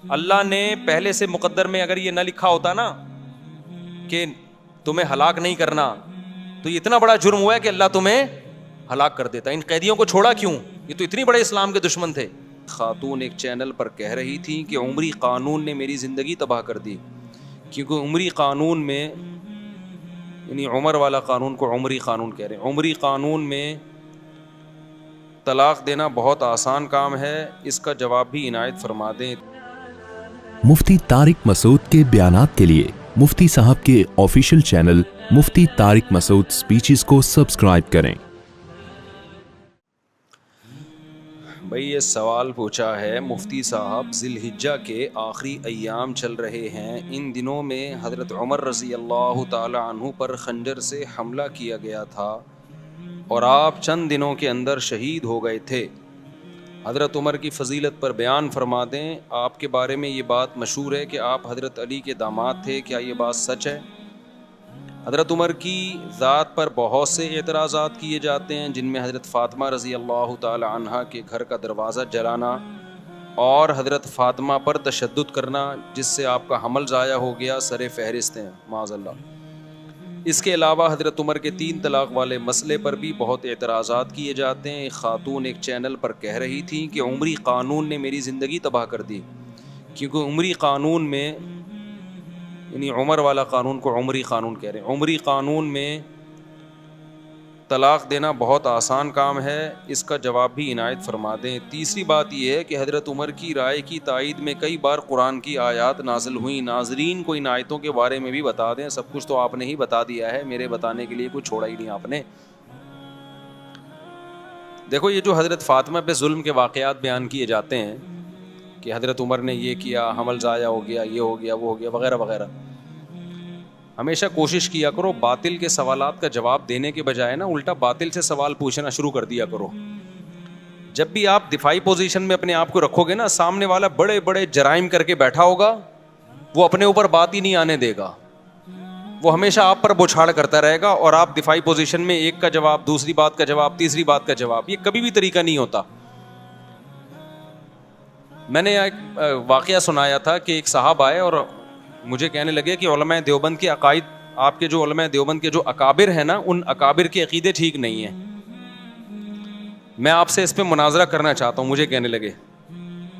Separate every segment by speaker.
Speaker 1: اللہ نے پہلے سے مقدر میں اگر یہ نہ لکھا ہوتا نا کہ تمہیں ہلاک نہیں کرنا, تو یہ اتنا بڑا جرم ہوا ہے کہ اللہ تمہیں ہلاک کر دیتا. ان قیدیوں کو چھوڑا کیوں؟ یہ تو اتنی بڑے اسلام کے دشمن تھے. خاتون ایک چینل پر کہہ رہی تھی کہ عمری قانون نے میری زندگی تباہ کر دی, کیونکہ عمری قانون میں, یعنی عمر والا قانون کو عمری قانون کہہ رہے ہیں, عمری قانون میں طلاق دینا بہت آسان کام ہے, اس کا جواب بھی عنایت فرما دیں.
Speaker 2: مفتی طارق مسعود کے بیانات کے لیے مفتی صاحب کے آفیشیل چینل مفتی طارق مسعود اسپیچز کو سبسکرائب کریں.
Speaker 1: بھئی یہ سوال پوچھا ہے مفتی صاحب, ذی الحجہ کے آخری ایام چل رہے ہیں, ان دنوں میں حضرت عمر رضی اللہ تعالی عنہ پر خنجر سے حملہ کیا گیا تھا اور آپ چند دنوں کے اندر شہید ہو گئے تھے. حضرت عمر کی فضیلت پر بیان فرما دیں. آپ کے بارے میں یہ بات مشہور ہے کہ آپ حضرت علی کے داماد تھے, کیا یہ بات سچ ہے؟ حضرت عمر کی ذات پر بہت سے اعتراضات کیے جاتے ہیں, جن میں حضرت فاطمہ رضی اللہ تعالی عنہا کے گھر کا دروازہ جلانا اور حضرت فاطمہ پر تشدد کرنا, جس سے آپ کا حمل ضائع ہو گیا, سر فہرست ہیں معاذ اللہ. اس کے علاوہ حضرت عمر کے 3 طلاق والے مسئلے پر بھی بہت اعتراضات کیے جاتے ہیں. ایک خاتون ایک چینل پر کہہ رہی تھی کہ عمری قانون نے میری زندگی تباہ کر دی, کیونکہ عمری قانون میں, یعنی عمر والا قانون کو عمری قانون کہہ رہے ہیں, عمری قانون میں طلاق دینا بہت آسان کام ہے, اس کا جواب بھی عنایت فرما دیں. تیسری بات یہ ہے کہ حضرت عمر کی رائے کی تائید میں کئی بار قرآن کی آیات نازل ہوئیں. ناظرین کو ان آیتوں کے بارے میں بھی بتا دیں. سب کچھ تو آپ نے ہی بتا دیا ہے, میرے بتانے کے لیے کچھ چھوڑا ہی نہیں آپ نے. دیکھو یہ جو حضرت فاطمہ پہ ظلم کے واقعات بیان کیے جاتے ہیں کہ حضرت عمر نے یہ کیا, حمل ضائع ہو گیا, یہ ہو گیا, وہ ہو گیا, وغیرہ وغیرہ, ہمیشہ کوشش کیا کرو باطل کے سوالات کا جواب دینے کے بجائے نا الٹا باطل سے سوال پوچھنا شروع کر دیا کرو. جب بھی آپ دفاعی پوزیشن میں اپنے آپ کو رکھو گے نا, سامنے والا بڑے بڑے جرائم کر کے بیٹھا ہوگا, وہ اپنے اوپر بات ہی نہیں آنے دے گا, وہ ہمیشہ آپ پر بوچھاڑ کرتا رہے گا, اور آپ دفاعی پوزیشن میں ایک کا جواب, دوسری بات کا جواب, تیسری بات کا جواب, یہ کبھی بھی طریقہ نہیں ہوتا. میں نے ایک واقعہ سنایا تھا کہ ایک صاحب آئے اور مجھے کہنے لگے کہ علماء دیوبند کے عقائد, آپ کے جو علماء دیوبند کے جو اکابر ہیں نا, ان اکابر کے عقیدے ٹھیک نہیں ہیں, میں آپ سے اس پہ مناظرہ کرنا چاہتا ہوں. مجھے کہنے لگے,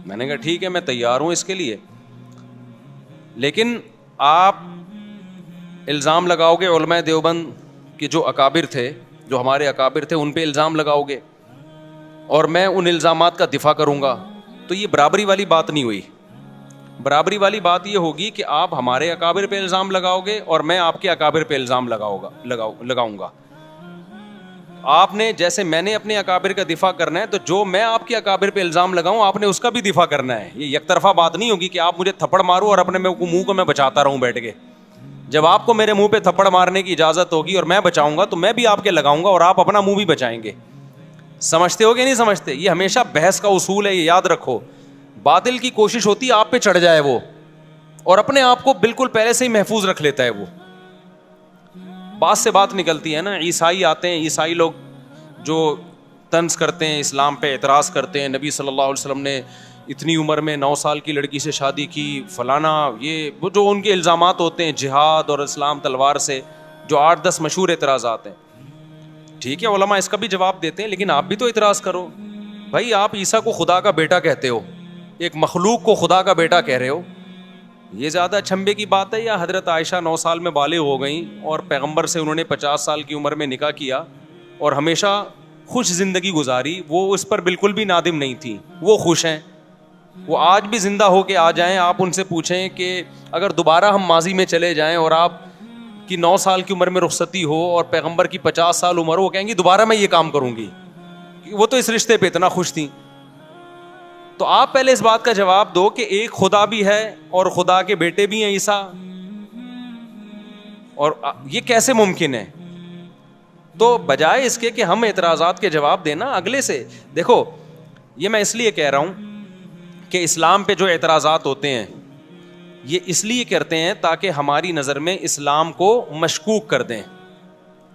Speaker 1: میں نے کہا ٹھیک ہے میں تیار ہوں اس کے لیے, لیکن آپ الزام لگاؤ گے علماء دیوبند کے جو اکابر تھے, جو ہمارے اکابر تھے, ان پہ الزام لگاؤ گے اور میں ان الزامات کا دفاع کروں گا, تو یہ برابری والی بات نہیں ہوئی. برابری والی بات یہ ہوگی کہ آپ ہمارے اکابر پہ الزام لگاؤ گے اور میں آپ کے اکابر پہ الزام لگاؤں گا. آپ نے, جیسے میں نے اپنے اکابر کا دفاع کرنا ہے, تو جو میں آپ کے اکابر پہ الزام لگاؤں آپ نے اس کا بھی دفاع کرنا ہے. یہ یک طرفہ بات نہیں ہوگی کہ آپ مجھے تھپڑ مارو اور اپنے منہ کو میں بچاتا رہوں بیٹھ کے. جب آپ کو میرے منہ پہ تھپڑ مارنے کی اجازت ہوگی اور میں بچاؤں گا, تو میں بھی آپ کے لگاؤں گا اور آپ اپنا منہ بھی بچائیں گے. سمجھتے ہو کہ نہیں سمجھتے؟ یہ ہمیشہ بحث کا اصول ہے, یہ یاد رکھو. باطل کی کوشش ہوتی ہے آپ پہ چڑھ جائے وہ, اور اپنے آپ کو بالکل پہلے سے ہی محفوظ رکھ لیتا ہے وہ. بات سے بات نکلتی ہے نا. عیسائی آتے ہیں, عیسائی لوگ جو طنز کرتے ہیں, اسلام پہ اعتراض کرتے ہیں, نبی صلی اللہ علیہ وسلم نے اتنی عمر میں 9 سال کی لڑکی سے شادی کی, فلانا, یہ وہ جو ان کے الزامات ہوتے ہیں جہاد اور اسلام تلوار سے, جو 8-10 مشہور اعتراضات ہیں. ٹھیک ہے علماء اس کا بھی جواب دیتے ہیں, لیکن آپ بھی تو اعتراض کرو. بھائی آپ عیسیٰ کو خدا کا بیٹا کہتے ہو, ایک مخلوق کو خدا کا بیٹا کہہ رہے ہو, یہ زیادہ چھمبے کی بات ہے؟ یا حضرت عائشہ 9 سال میں بالغ ہو گئیں اور پیغمبر سے انہوں نے 50 سال کی عمر میں نکاح کیا اور ہمیشہ خوش زندگی گزاری, وہ اس پر بالکل بھی نادم نہیں تھی, وہ خوش ہیں. وہ آج بھی زندہ ہو کے آ جائیں, آپ ان سے پوچھیں کہ اگر دوبارہ ہم ماضی میں چلے جائیں اور آپ کی 9 سال کی عمر میں رخصتی ہو اور پیغمبر کی 50 سال عمر ہو, وہ کہیں گی دوبارہ میں یہ کام کروں گی. وہ تو اس رشتے پہ اتنا خوش تھیں. تو آپ پہلے اس بات کا جواب دو کہ ایک خدا بھی ہے اور خدا کے بیٹے بھی ہیں عیسیٰ, اور یہ کیسے ممکن ہے؟ تو بجائے اس کے کہ ہم اعتراضات کے جواب دینا اگلے سے, دیکھو یہ میں اس لیے کہہ رہا ہوں کہ اسلام پہ جو اعتراضات ہوتے ہیں یہ اس لیے کرتے ہیں تاکہ ہماری نظر میں اسلام کو مشکوک کر دیں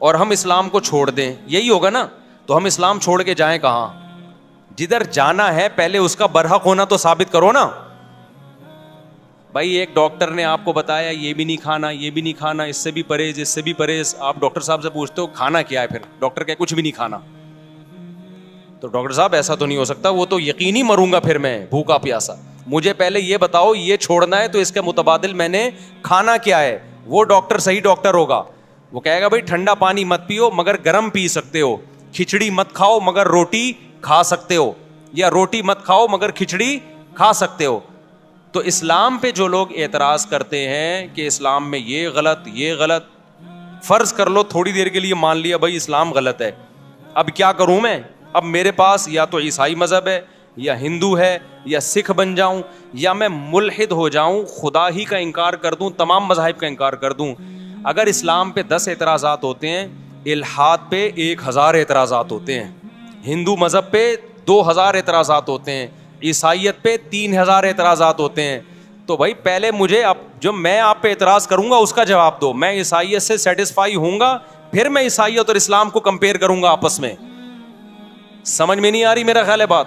Speaker 1: اور ہم اسلام کو چھوڑ دیں. یہی ہوگا نا, تو ہم اسلام چھوڑ کے جائیں کہاں؟ جدھر جانا ہے پہلے اس کا برحق ہونا تو ثابت کرو نا. بھائی ایک ڈاکٹر نے آپ کو بتایا یہ بھی نہیں کھانا, یہ بھی نہیں کھانا, اس سے بھی پرہیز, اس سے بھی پرہیز, آپ ڈاکٹر صاحب سے پوچھتے ہو کھانا کیا ہے, پھر ڈاکٹر کہ کچھ بھی نہیں کھانا. تو ڈاکٹر صاحب ایسا تو نہیں ہو سکتا, وہ تو یقینی مروں گا پھر میں بھوکا پیاسا, مجھے پہلے یہ بتاؤ یہ چھوڑنا ہے تو اس کے متبادل میں نے کھانا کیا ہے. وہ ڈاکٹر صحیح ڈاکٹر ہوگا, وہ کہے گا بھائی ٹھنڈا پانی مت پیو مگر گرم پی سکتے ہو, کھچڑی مت کھاؤ مگر روٹی کھا سکتے ہو, یا روٹی مت کھاؤ مگر کھچڑی کھا سکتے ہو. تو اسلام پہ جو لوگ اعتراض کرتے ہیں کہ اسلام میں یہ غلط یہ غلط, فرض کر لو تھوڑی دیر کے لیے مان لیا بھائی اسلام غلط ہے, اب کیا کروں میں, اب میرے پاس یا تو عیسائی مذہب ہے یا ہندو ہے یا سکھ بن جاؤں یا میں ملحد ہو جاؤں, خدا ہی کا انکار کر دوں, تمام مذاہب کا انکار کر دوں. اگر اسلام پہ 10 اعتراضات ہوتے ہیں, الحاد پہ 1000 اعتراضات ہوتے ہیں, ہندو مذہب پہ 2000 اعتراضات ہوتے ہیں, عیسائیت پہ 3000 اعتراضات ہوتے ہیں. تو بھائی پہلے مجھے اب جو میں آپ پہ اعتراض کروں گا اس کا جواب دو, میں عیسائیت سے سیٹسفائی ہوں گا پھر میں عیسائیت اور اسلام کو کمپیئر کروں گا آپس میں. سمجھ میں نہیں آ رہی میرا خیال ہے بات؟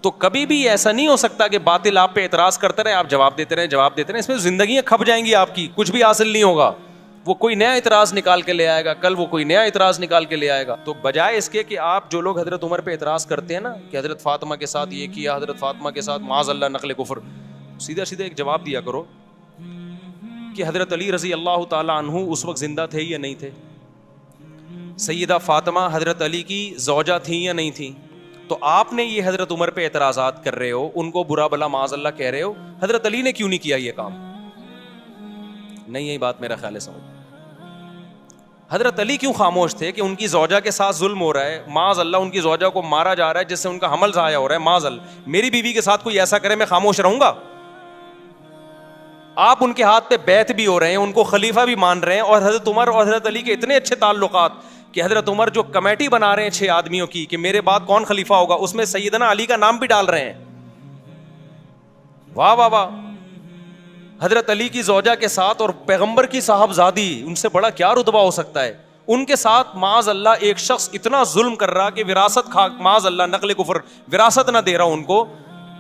Speaker 1: تو کبھی بھی ایسا نہیں ہو سکتا کہ باطل آپ پہ اعتراض کرتے رہے, آپ جواب دیتے رہے, اس میں زندگیاں کھپ جائیں گی آپ کی, کچھ بھی حاصل نہیں ہوگا. وہ کوئی نیا اعتراض نکال کے لے آئے گا, کل وہ کوئی نیا اعتراض نکال کے لے آئے گا. تو بجائے اس کے کہ آپ جو لوگ حضرت عمر پہ اعتراض کرتے ہیں نا کہ حضرت فاطمہ کے ساتھ یہ کیا, حضرت فاطمہ کے ساتھ معاذ اللہ نقل کفر, سیدھا سیدھا ایک جواب دیا کرو کہ حضرت علی رضی اللہ تعالی عنہ اس وقت زندہ تھے یا نہیں تھے, سیدہ فاطمہ حضرت علی کی زوجہ تھیں یا نہیں تھیں. تو آپ نے یہ حضرت عمر پہ اعتراضات کر رہے ہو, ان کو برا بلا معاذ اللہ کہہ رہے ہو, حضرت علی نے کیوں نہیں کیا یہ کام؟ نہیں, یہی بات میرا خیال ہے سمجھ. حضرت علی کیوں خاموش تھے کہ ان کی زوجہ کے ساتھ ظلم ہو رہا ہے, معاذ اللہ ان کی زوجہ کو مارا جا رہا ہے جس سے ان کا حمل ضائع ہو رہا ہے, معاذ اللہ میری بیوی کے ساتھ کوئی ایسا کرے میں خاموش رہوں گا؟ آپ ان کے ہاتھ پہ بیعت بھی ہو رہے ہیں, ان کو خلیفہ بھی مان رہے ہیں, اور حضرت عمر اور حضرت علی کے اتنے اچھے تعلقات کہ حضرت عمر جو کمیٹی بنا رہے ہیں 6 آدمیوں کی کہ میرے بعد کون خلیفہ ہوگا, اس میں سیدنا علی کا نام بھی ڈال رہے ہیں. واہ واہ واہ. حضرت علی کی زوجہ کے ساتھ اور پیغمبر کی صاحبزادی, ان سے بڑا کیا رتبہ ہو سکتا ہے, ان کے ساتھ معاذ اللہ ایک شخص اتنا ظلم کر رہا کہ وراثت معاذ اللہ نقل کفر وراثت نہ دے رہا ان کو,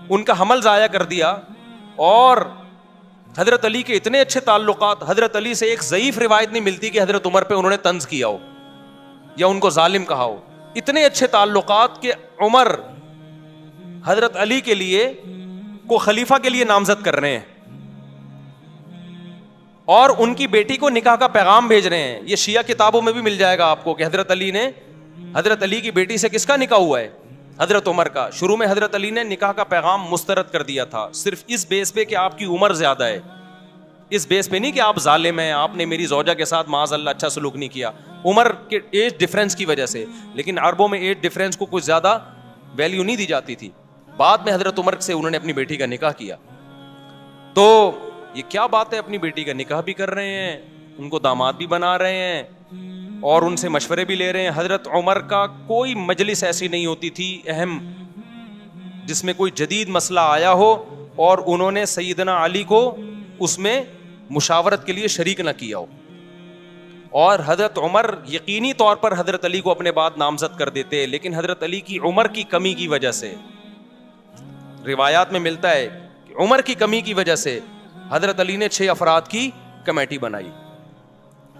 Speaker 1: ان کا حمل ضائع کر دیا. اور حضرت علی کے اتنے اچھے تعلقات, حضرت علی سے ایک ضعیف روایت نہیں ملتی کہ حضرت عمر پہ انہوں نے طنز کیا ہو یا ان کو ظالم کہا ہو. اتنے اچھے تعلقات کہ عمر حضرت علی کے لیے کو خلیفہ کے لیے نامزد کر رہے ہیں اور ان کی بیٹی کو نکاح کا پیغام بھیج رہے ہیں. یہ شیعہ کتابوں میں بھی مل جائے گا آپ کو کہ حضرت علی کی بیٹی سے کس کا نکاح ہوا ہے, حضرت عمر کا. شروع میں حضرت علی نے نکاح کا پیغام مسترد کر دیا تھا, صرف اس بیس پہ کہ آپ کی عمر زیادہ ہے, اس بیس پہ نہیں کہ آپ ظالم ہیں, آپ نے میری زوجہ کے ساتھ معاذ اللہ اچھا سلوک نہیں کیا, عمر کے ایج ڈفرینس کی وجہ سے. لیکن عربوں میں ایج ڈفرینس کو کچھ زیادہ ویلیو نہیں دی جاتی تھی. بعد میں حضرت عمر سے انہوں نے اپنی بیٹی کا نکاح کیا. تو یہ کیا بات ہے, اپنی بیٹی کا نکاح بھی کر رہے ہیں, ان کو داماد بھی بنا رہے ہیں اور ان سے مشورے بھی لے رہے ہیں. حضرت عمر کا کوئی مجلس ایسی نہیں ہوتی تھی اہم جس میں کوئی جدید مسئلہ آیا ہو اور انہوں نے سیدنا علی کو اس میں مشاورت کے لیے شریک نہ کیا ہو. اور حضرت عمر یقینی طور پر حضرت علی کو اپنے بعد نامزد کر دیتے, لیکن حضرت علی کی عمر کی کمی کی وجہ سے, روایات میں ملتا ہے کہ عمر کی کمی کی وجہ سے حضرت علی نے 6 افراد کی کمیٹی بنائی.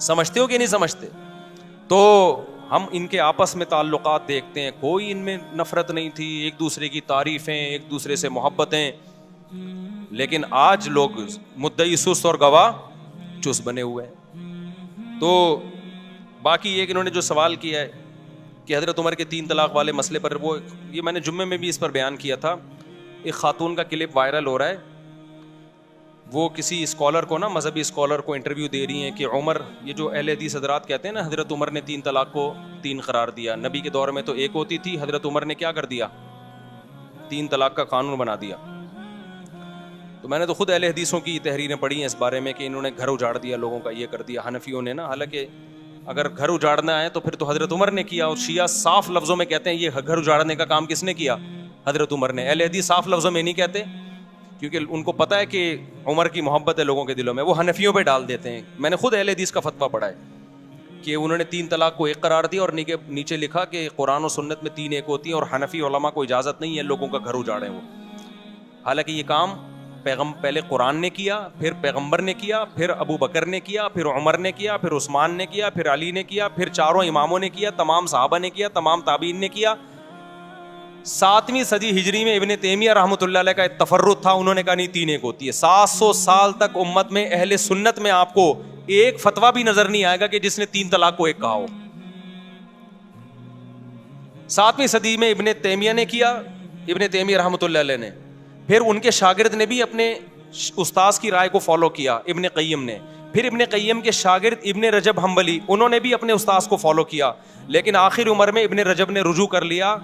Speaker 1: سمجھتے ہو کہ نہیں سمجھتے؟ تو ہم ان کے آپس میں تعلقات دیکھتے ہیں, کوئی ان میں نفرت نہیں تھی, ایک دوسرے کی تعریفیں, ایک دوسرے سے محبتیں. لیکن آج لوگ مدعی سست اور گواہ چست بنے ہوئے ہیں. تو باقی ایک انہوں نے جو سوال کیا ہے کہ حضرت عمر کے 3 طلاق والے مسئلے پر, وہ یہ میں نے جمعے میں بھی اس پر بیان کیا تھا. ایک خاتون کا کلپ وائرل ہو رہا ہے, وہ کسی اسکالر کو نا, مذہبی اسکالر کو انٹرویو دے رہی ہیں کہ عمر, یہ جو اہل حدیث حضرات کہتے ہیں نا حضرت عمر نے 3 طلاق کو 3 قرار دیا, نبی کے دور میں تو 1 ہوتی تھی, حضرت عمر نے کیا کر دیا, 3 طلاق کا قانون بنا دیا. تو میں نے تو خود اہل حدیثوں کی تحریریں پڑھی ہیں اس بارے میں کہ انہوں نے گھر اجاڑ دیا لوگوں کا, یہ کر دیا. حنفیوں نے نا, حالانکہ اگر گھر اجاڑنا ہے تو پھر تو حضرت عمر نے کیا, اور شیعہ صاف لفظوں میں کہتے ہیں یہ گھر اجاڑنے کا کام کس نے کیا, حضرت عمر نے. اہل حدیث صاف لفظوں میں نہیں کہتے کیونکہ ان کو پتہ ہے کہ عمر کی محبت ہے لوگوں کے دلوں میں, وہ حنفیوں پہ ڈال دیتے ہیں. میں نے خود اہل حدیث کا فتویٰ پڑھا ہے کہ انہوں نے 3 طلاق کو 1 قرار دیا اور نیچے لکھا کہ قرآن و سنت میں 3 1 ہوتی ہیں اور حنفی علماء کو اجازت نہیں ہے لوگوں کا گھر اجاڑیں وہ. حالانکہ یہ کام پہلے قرآن نے کیا, پھر پیغمبر نے کیا, پھر ابو بکر نے کیا, پھر عمر نے کیا, پھر عثمان نے کیا, پھر علی نے کیا, پھر چاروں اماموں نے کیا, تمام صحابہ نے کیا, تمام تابعین نے کیا. 7ویں صدی ہجری میں ابن تیمیہ رحمۃ اللہ علیہ کا ایک تفرد تھا, انہوں نے کہا نہیں 3 ایک ہوتی ہے. 700 سال تک امت میں اہل سنت میں آپ کو ایک فتویٰ بھی نظر نہیں آئے گا کہ جس نے 3 طلاق کو ایک کہا ہو. 7ویں صدی میں ابن تیمیہ نے کیا, ابن تیمیہ رحمۃ اللہ علیہ نے, پھر ان کے شاگرد نے بھی اپنے استاذ کی رائے کو فالو کیا, ابن قیم نے, پھر ابن قیم کے شاگرد ابن رجب حنبلی, انہوں نے بھی اپنے استاذ کو فالو کیا, لیکن آخر عمر میں ابن رجب نے رجوع کر لیا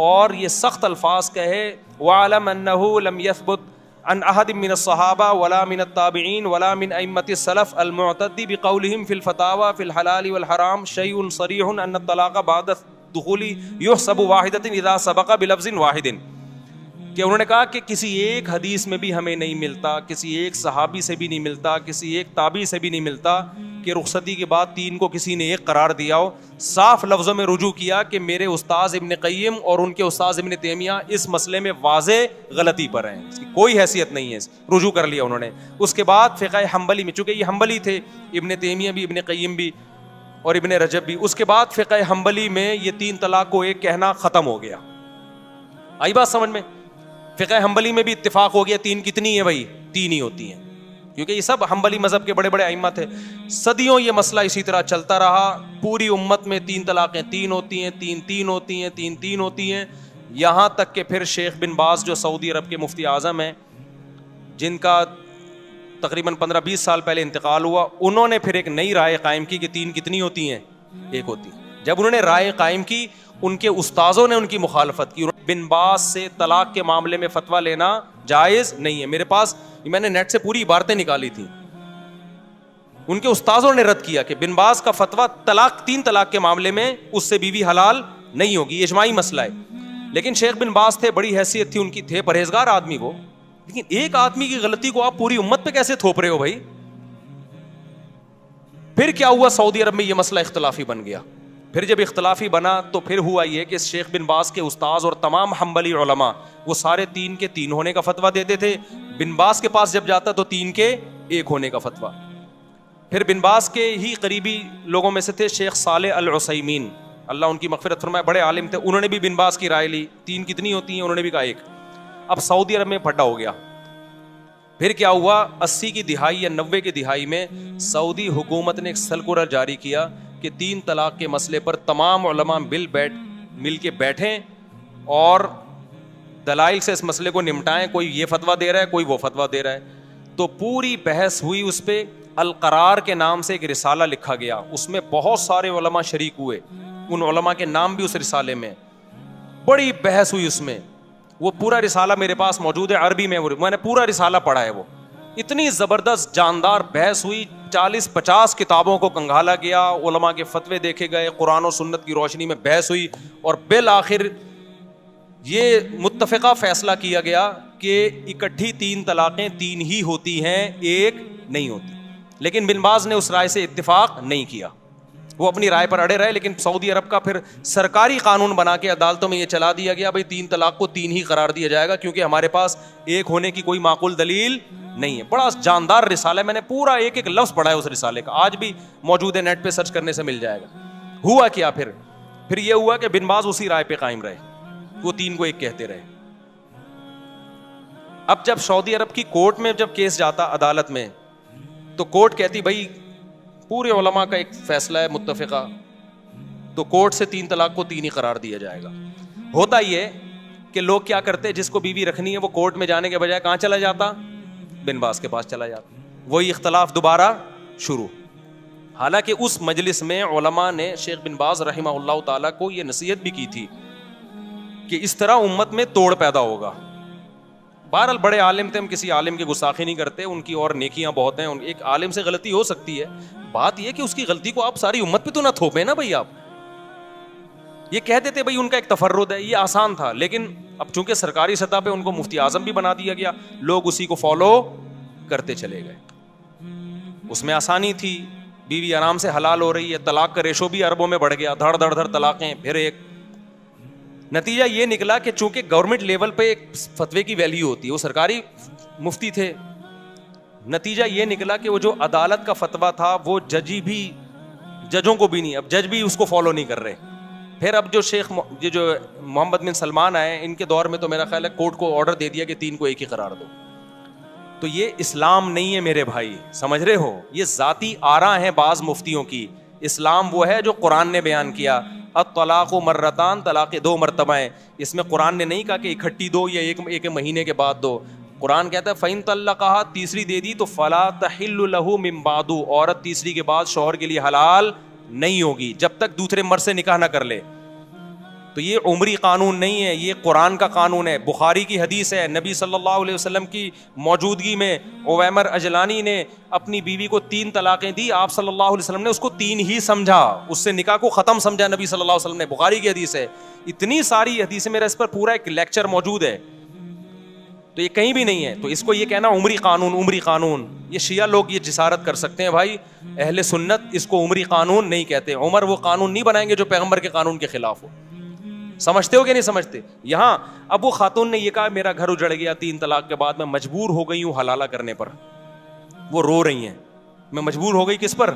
Speaker 1: اور یہ سخت الفاظ کہے وَعَلَمْ أَنَّهُ لَمْ يَثْبُتْ عن أحد من الصحابة ولا من التابعين ولا من أئمة السلف المعتد بقولهم في الفتاوى في الحلال والحرام شيء صريح أن الطلاق بعد الدخول يحسب واحدة إذا سبق بلفظ واحد. کہ انہوں نے کہا کہ کسی ایک حدیث میں بھی ہمیں نہیں ملتا, کسی ایک صحابی سے بھی نہیں ملتا, کسی ایک تابعی سے بھی نہیں ملتا کہ رخصتی کے بعد 3 کو کسی نے ایک قرار دیا ہو. صاف لفظوں میں رجوع کیا کہ میرے استاذ ابن قیم اور ان کے استاذ ابن تیمیہ اس مسئلے میں واضح غلطی پر ہیں, اس کی کوئی حیثیت نہیں ہے. رجوع کر لیا انہوں نے. اس کے بعد فقہ حنبلی میں, چونکہ یہ حنبلی تھے, ابن تیمیہ بھی, ابن قیم بھی اور ابن رجب بھی, اس کے بعد فقہ حنبلی میں یہ 3 طلاق کو ایک کہنا ختم ہو گیا. آئی بات سمجھ میں؟ فقہ حنبلی میں بھی اتفاق ہو گیا 3 کتنی ہے بھائی, 3 ہی ہوتی ہیں, کیونکہ یہ سب حنبلی مذہب کے بڑے بڑے ائمہ تھے. صدیوں یہ مسئلہ اسی طرح چلتا رہا, پوری امت میں 3 طلاقیں 3 ہوتی ہیں, 3 ہوتی ہیں, 3 ہوتی ہیں, یہاں تک کہ پھر شیخ بن باز جو سعودی عرب کے مفتی اعظم ہیں, جن کا تقریباً 15-20 سال پہلے انتقال ہوا, انہوں نے پھر ایک نئی رائے قائم کی کہ 3 کتنی ہوتی ہیں, 1 ہوتی ہیں. جب انہوں نے رائے قائم کی, ان کے استاذوں نے ان کی مخالفت کی. بن باز سے طلاق کے معاملے میں فتویٰ لینا جائز نہیں ہے. میرے پاس میں نے نیٹ سے پوری عبارتیں نکالی تھیں, ان کے استاذوں نے رد کیا کہ بن باز کا فتویٰ 3 طلاق کے معاملے میں اس سے بیوی حلال نہیں ہوگی, یہ اجماعی مسئلہ ہے. لیکن شیخ بن باز تھے, بڑی حیثیت تھی ان کی, تھے پرہیزگار آدمی وہ, لیکن ایک آدمی کی غلطی کو آپ پوری امت پہ کیسے تھوپ رہے ہو بھائی؟ پھر کیا ہوا, سعودی عرب میں یہ مسئلہ اختلافی بن گیا. پھر جب اختلافی بنا تو پھر ہوا یہ کہ شیخ بن باز کے استاذ اور تمام حنبلی علماء وہ سارے 3 کے 3 ہونے کا فتویٰ دیتے تھے. بن باز کے پاس جب جاتا تو 3 کے 1 ہونے کا فتویٰ. پھر بن باز کے ہی قریبی لوگوں میں سے تھے شیخ صالح العثیمین, اللہ ان کی مغفرت فرمائے, بڑے عالم تھے, انہوں نے بھی بن باز کی رائے لی, 3 کتنی ہوتی ہیں, انہوں نے بھی کہا 1. اب سعودی عرب میں پھڈا ہو گیا. پھر کیا ہوا, 80 کی دہائی یا 90 کی دہائی میں سعودی حکومت نے ایک سرکولر جاری کیا کہ 3 طلاق کے مسئلے پر تمام علماء مل کے بیٹھیں اور دلائل سے اس مسئلے کو نمٹائیں. کوئی یہ فتویٰ دے رہا ہے, کوئی وہ فتویٰ دے رہا ہے. تو پوری بحث ہوئی, اس پہ القرار کے نام سے ایک رسالہ لکھا گیا, اس میں بہت سارے علماء شریک ہوئے, ان علماء کے نام بھی اس رسالے میں, بڑی بحث ہوئی اس میں. وہ پورا رسالہ میرے پاس موجود ہے عربی میں نے پورا رسالہ پڑھا ہے. وہ اتنی زبردست جاندار بحث ہوئی, 40-50 کتابوں کو کنگھالا گیا, علماء کے فتوے دیکھے گئے, قرآن و سنت کی روشنی میں بحث ہوئی, اور بالآخر یہ متفقہ فیصلہ کیا گیا کہ اکٹھی 3 طلاقیں 3 ہی ہوتی ہیں, 1 نہیں ہوتی. لیکن بن باز نے اس رائے سے اتفاق نہیں کیا, وہ اپنی رائے پر اڑے رہے. لیکن سعودی عرب کا پھر سرکاری قانون بنا کے عدالتوں میں یہ چلا دیا گیا, بھائی 3 طلاق کو 3 ہی قرار دیا جائے گا, کیونکہ ہمارے پاس 1 ہونے کی کوئی معقول دلیل نہیں ہے. بڑا جاندار رسالہ ہے, میں نے پورا ایک لفظ پڑھا ہے اس رسالے کا, آج بھی موجود ہے, نیٹ پہ سرچ کرنے سے مل جائے گا. ہوا کیا پھر یہ ہوا کہ بن باز اسی رائے پہ قائم رہے, وہ 3 کو 1 کہتے رہے. اب جب سعودی عرب کی کورٹ میں جب کیس جاتا عدالت میں, تو کورٹ کہتی بھائی پورے علماء کا ایک فیصلہ ہے متفقہ, تو کورٹ سے 3 طلاق کو 3 ہی قرار دیا جائے گا. ہوتا یہ کہ لوگ کیا کرتے, جس کو بیوی رکھنی ہے وہ کورٹ میں جانے کے بجائے کہاں چلا جاتا, بن باز کے پاس چلا جاتا, وہی اختلاف دوبارہ شروع. حالانکہ اس مجلس میں علماء نے شیخ بن باز رحمہ اللہ تعالیٰ کو یہ نصیحت بھی کی تھی کہ اس طرح امت میں توڑ پیدا ہوگا. بہرحال بڑے عالم تھے, ہم کسی عالم کی گستاخی نہیں کرتے, ان کی اور نیکیاں بہت ہیں. ایک عالم سے غلطی ہو سکتی ہے, بات یہ کہ اس کی غلطی کو آپ ساری امت پہ تو نہ تھوپیں نا بھائی. آپ یہ کہہ دیتے بھائی ان کا ایک تفرد ہے, یہ آسان تھا. لیکن اب چونکہ سرکاری سطح پہ ان کو مفتی اعظم بھی بنا دیا گیا, لوگ اسی کو فالو کرتے چلے گئے. اس میں آسانی تھی, بیوی آرام سے حلال ہو رہی ہے, طلاق کا ریشو بھی اربوں میں بڑھ گیا, دھڑ دھڑ طلاقیں, پھر ایک. نتیجہ یہ نکلا کہ چونکہ گورنمنٹ لیول پہ ایک فتوے کی ویلیو ہوتی ہے, وہ سرکاری مفتی تھے. نتیجہ یہ نکلا کہ وہ جو عدالت کا فتویٰ تھا وہ ججوں کو بھی نہیں, اب جج بھی اس کو فالو نہیں کر رہے. پھر اب جو شیخ یہ جو محمد بن سلمان آئے ان کے دور میں تو میرا خیال ہے کورٹ کو آرڈر دے دیا کہ 3 کو ایک ہی قرار دو. تو یہ اسلام نہیں ہے میرے بھائی, سمجھ رہے ہو, یہ ذاتی آراء ہیں بعض مفتیوں کی. اسلام وہ ہے جو قرآن نے بیان کیا, الطلاق مرتان, طلاق 2 مرتبہ ہیں. اس میں قرآن نے نہیں کہا کہ اکٹھی دو یا ایک مہینے کے بعد دو. قرآن کہتا ہے فَإِن طَلَّقَهَا, تیسری دے دی تو فَلَا تَحِلُّ لَهُ مِن بَعْدُ, عورت تیسری کے بعد شوہر کے لیے حلال نہیں ہوگی جب تک دوسرے مرد سے نکاح نہ کر لے. تو یہ عمری قانون نہیں ہے, یہ قرآن کا قانون ہے. بخاری کی حدیث ہے, نبی صلی اللہ علیہ وسلم کی موجودگی میں عویمر اجلانی نے اپنی بیوی کو 3 طلاقیں دی. آپ صلی اللہ علیہ وسلم نے اس کو 3 ہی سمجھا, اس سے نکاح کو ختم سمجھا نبی صلی اللہ علیہ وسلم نے. بخاری کی حدیث ہے. اتنی ساری حدیثیں, میرا اس پر پورا ایک لیکچر موجود ہے, تو یہ کہیں بھی نہیں ہے. تو اس کو یہ کہنا عمری قانون, یہ شیعہ لوگ یہ جسارت کر سکتے ہیں بھائی. اہل سنت اس کو عمری قانون نہیں کہتے. عمر وہ قانون نہیں بنائیں گے جو پیغمبر کے قانون کے خلاف ہو. سمجھتے ہو کہ نہیں سمجھتے؟ یہاں اب وہ خاتون نے یہ کہا میرا گھر اجڑ گیا 3 طلاق کے بعد, میں مجبور ہو گئی ہوں حلالہ کرنے پر. وہ رو رہی ہیں, میں مجبور ہو گئی کس پر؟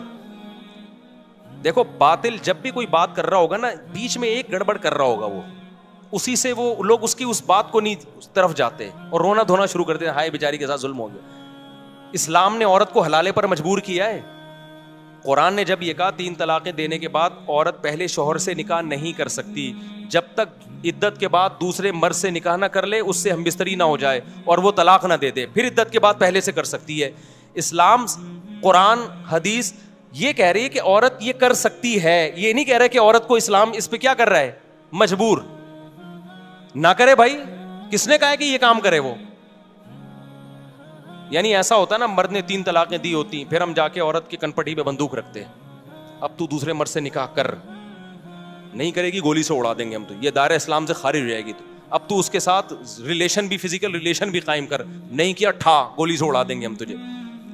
Speaker 1: دیکھو باطل جب بھی کوئی بات کر رہا ہوگا نا, بیچ میں ایک گڑبڑ کر رہا ہوگا, وہ اسی سے وہ لوگ اس کی اس بات کو نہیں اس طرف جاتے اور رونا دھونا شروع کرتے ہیں, ہائے بیچاری کے ساتھ ظلم ہو گیا. اسلام نے عورت کو حلالے پر مجبور کیا ہے. قرآن نے جب یہ کہا 3 طلاقیں دینے کے بعد عورت پہلے شوہر سے نکاح نہیں کر سکتی جب تک عدت کے بعد دوسرے مرد سے نکاح نہ کر لے, اس سے ہم بستری نہ ہو جائے اور وہ طلاق نہ دے دے, پھر عدت کے بعد پہلے سے کر سکتی ہے. اسلام, قرآن, حدیث یہ کہہ رہی ہے کہ عورت یہ کر سکتی ہے, یہ نہیں کہہ رہا کہ عورت کو اسلام اس پہ کیا کر رہا ہے, مجبور نہ کرے. بھائی کس نے کہا ہے کہ یہ کام کرے وہ؟ یعنی ایسا ہوتا نا, مرد نے 3 طلاقیں دی ہوتی, پھر ہم جا کے عورت کی کنپٹی پہ بندوق رکھتے, اب تو دوسرے مرد سے نکاح کر, نہیں کرے گی گولی سے اڑا دیں گے ہم, تو یہ دائرہ اسلام سے خارج ہو جائے گی. تو اب تو اس کے ساتھ ریلیشن بھی, فزیکل ریلیشن بھی قائم کر, نہیں کیا ٹھا گولی سے اڑا دیں گے ہم تجھے.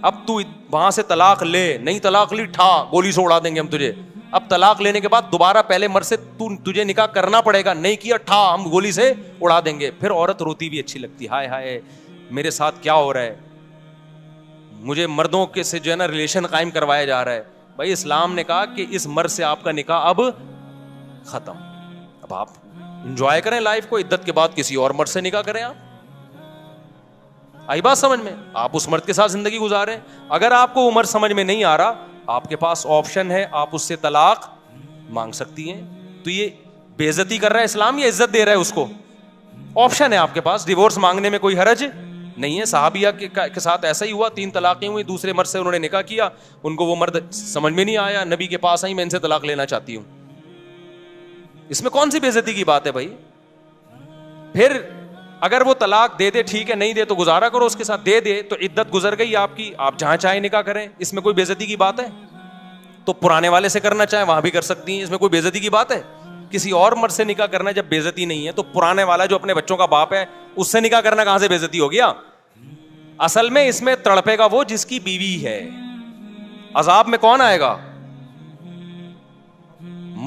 Speaker 1: اب تو وہاں سے طلاق لے, نہیں طلاق لی ٹھا گولی سے اڑا دیں گے ہم تجھے. اب طلاق لینے کے بعد دوبارہ پہلے مرد سے تجھے نکاح کرنا پڑے گا, نہیں کیا ٹھا ہم گولی سے اڑا دیں گے. پھر عورت روتی بھی اچھی لگتی, ہائے ہائے میرے ساتھ کیا ہو رہا ہے, مجھے مردوں کے سے جو ہے نا ریلیشن قائم کروایا جا رہا ہے. بھائی اسلام نے کہا کہ اس مرد سے آپ کا نکاح اب ختم, اب آپ انجوائے کریں لائف کو, عدت کے بعد کسی اور مرد سے نکاح کریں. آپ آئی بات سمجھ میں؟ آپ اس مرد کے ساتھ زندگی گزاریں. اگر آپ کو وہ مرد سمجھ میں نہیں آ رہا, آپ کے پاس آپشن ہے, آپ اس سے طلاق مانگ سکتی ہیں. تو یہ بے عزتی کر رہا ہے اسلام یا عزت دے رہا ہے اس کو؟ آپشن ہے آپ کے پاس, ڈیورس مانگنے میں کوئی حرج نہیں ہے. صحابیہ کے ساتھ ایسا ہی ہوا, 3 طلاقیں ہوئی, دوسرے مرد سے انہوں نے نکاح کیا, ان کو وہ مرد سمجھ میں نہیں آیا, نبی کے پاس آئی, میں ان سے طلاق لینا چاہتی ہوں. اس میں کون سی بے عزتی کی بات ہے بھائی؟ پھر اگر وہ طلاق دے دے ٹھیک ہے, نہیں دے تو گزارا کرو اس کے ساتھ, دے دے تو عدت گزر گئی آپ کی, آپ جہاں چاہیں نکاح کریں, اس میں کوئی بے عزتی کی بات ہے؟ تو پرانے والے سے کرنا چاہیں وہاں بھی کر سکتی ہیں, اس میں کوئی بے عزتی کی بات ہے؟ کسی اور مرد سے نکاح کرنا جب بے عزتی نہیں ہے, تو پرانے والا جو اپنے بچوں کا باپ ہے اس سے نکاح کرنا کہاں سے بے عزتی ہو گیا؟ اصل میں اس میں تڑپے گا وہ جس کی بیوی ہے. عذاب میں کون آئے گا؟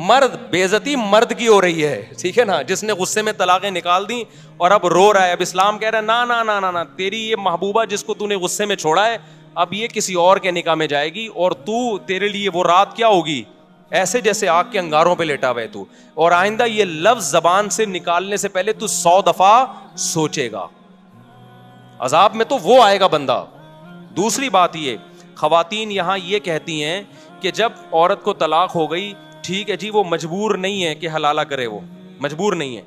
Speaker 1: مرد. بے عزتی مرد کی ہو رہی ہے, ٹھیک ہے نا, جس نے غصے میں طلاقیں نکال دی اور اب رو رہا ہے. اب اسلام کہہ رہا ہے نا نا نا نا نا, تیری یہ محبوبہ جس کو تو نے غصے میں چھوڑا ہے, اب یہ کسی اور کے نکاح میں جائے گی, اور تو تیرے لیے وہ رات کیا ہوگی, ایسے جیسے آگ کے انگاروں پہ لیٹا ہوا ہے تو, اور آئندہ یہ لفظ زبان سے نکالنے سے پہلے تو 100 دفعہ سوچے گا. عذاب میں تو وہ آئے گا بندہ. دوسری بات یہ, خواتین یہاں یہ کہتی ہیں کہ جب عورت کو طلاق ہو گئی, ٹھیک ہے جی, وہ مجبور نہیں ہے کہ حلالہ کرے, وہ مجبور نہیں ہے,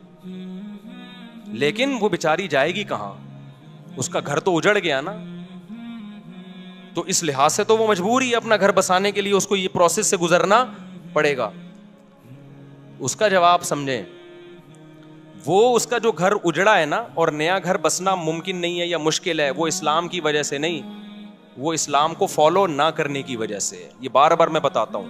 Speaker 1: لیکن وہ بیچاری جائے گی کہاں؟ اس کا گھر تو اجڑ گیا نا, تو اس لحاظ سے تو وہ مجبور ہی اپنا گھر بسانے کے لیے اس کو یہ پروسیس سے گزرنا پڑے گا. اس کا جواب سمجھیں, وہ اس کا جو گھر اجڑا ہے نا, اور نیا گھر بسنا ممکن نہیں ہے یا مشکل ہے, وہ اسلام کی وجہ سے نہیں, وہ اسلام کو فالو نہ کرنے کی وجہ سے. یہ بار بار میں بتاتا ہوں,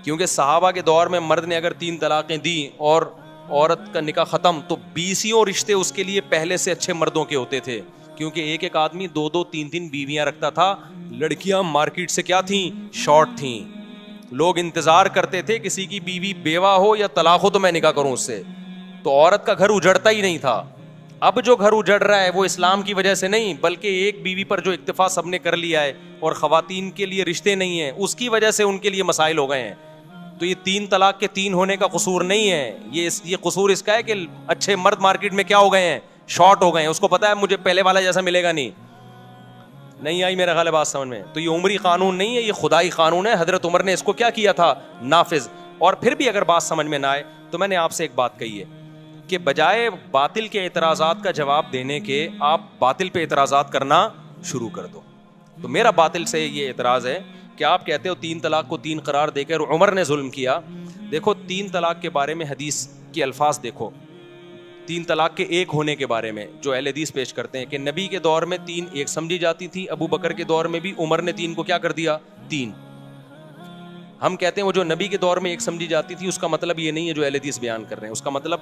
Speaker 1: کیونکہ صحابہ کے دور میں مرد نے اگر 3 طلاقیں دی اور عورت کا نکاح ختم, تو 20 رشتے اس کے لیے پہلے سے اچھے مردوں کے ہوتے تھے, کیونکہ ایک آدمی 2 3 بیویاں رکھتا تھا. لڑکیاں مارکیٹ سے کیا تھیں, شارٹ تھیں. لوگ انتظار کرتے تھے کسی کی بیوی بیوہ ہو یا طلاق ہو تو میں نکاح کروں اس سے. تو عورت کا گھر اجڑتا ہی نہیں تھا, اب جو گھر اجڑ رہا ہے وہ اسلام کی وجہ سے نہیں, بلکہ ایک بیوی پر جو اکتفا سب نے کر لیا ہے اور خواتین کے لیے رشتے نہیں ہیں, اس کی وجہ سے ان کے لیے مسائل ہو گئے ہیں. تو یہ 3 طلاق کے 3 ہونے کا قصور نہیں ہے, یہ قصور اس کا ہے کہ اچھے مرد مارکیٹ میں کیا ہو گئے ہیں, شارٹ ہو گئے ہیں. اس کو پتا ہے مجھے پہلے والا جیسا ملے گا نہیں آئی میرا خیال ہے بات سمجھ میں. تو یہ عمری قانون نہیں ہے, یہ خدائی قانون ہے. حضرت عمر نے اس کو کیا کیا تھا, نافذ. اور پھر بھی اگر بات سمجھ میں نہ آئے تو میں نے آپ سے ایک بات کہی ہے کہ بجائے باطل کے اعتراضات کا جواب دینے کے آپ باطل پہ اعتراضات کرنا شروع کر دو. تو میرا باطل سے یہ اعتراض ہے کہ آپ کہتے ہو 3 طلاق کو 3 قرار دے کر عمر نے ظلم کیا. دیکھو 3 طلاق کے بارے میں حدیث کے الفاظ دیکھو, 3 طلاق کے 1 ہونے کے بارے میں جو اہل حدیث پیش کرتے ہیں کہ نبی کے دور میں 3 1 سمجھی جاتی تھی, ابو بکر کے دور میں بھی, عمر نے 3 کو کیا کر دیا 3. ہم کہتے ہیں وہ جو نبی کے دور میں 1 سمجھی جاتی تھی اس کا مطلب یہ نہیں ہے جو اہل حدیث بیان کر رہے ہیں, اس کا مطلب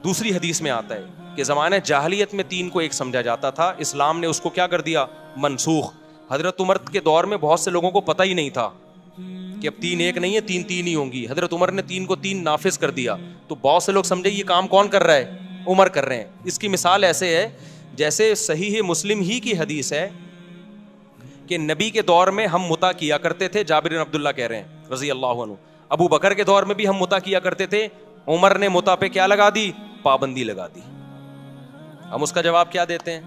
Speaker 1: دوسری حدیث میں آتا ہے کہ زمانہ جاہلیت میں 3 کو 1 سمجھا جاتا تھا, اسلام نے اس کو کیا کر دیا منسوخ. حضرت عمر کے دور میں بہت سے لوگوں کو پتہ ہی نہیں تھا کہ اب 3 1 نہیں ہے 3 3 ہی ہوں گی. حضرت عمر نے 3 کو 3 نافذ کر دیا. تو بہت سے لوگ سمجھے یہ کام کون کر رہا ہے, عمر کر رہے ہیں. اس کی مثال ایسے ہے جیسے صحیح مسلم ہی کی حدیث ہے کہ نبی کے دور میں ہم متا کیا کرتے تھے, جابر بن عبداللہ کہہ رہے ہیں رضی اللہ عنہ. ابو بکر کے دور میں بھی ہم متا کیا کرتے تھے, عمر نے متا پہ کیا لگا دی, پابندی لگا دی. ہم اس کا جواب کیا دیتے ہیں,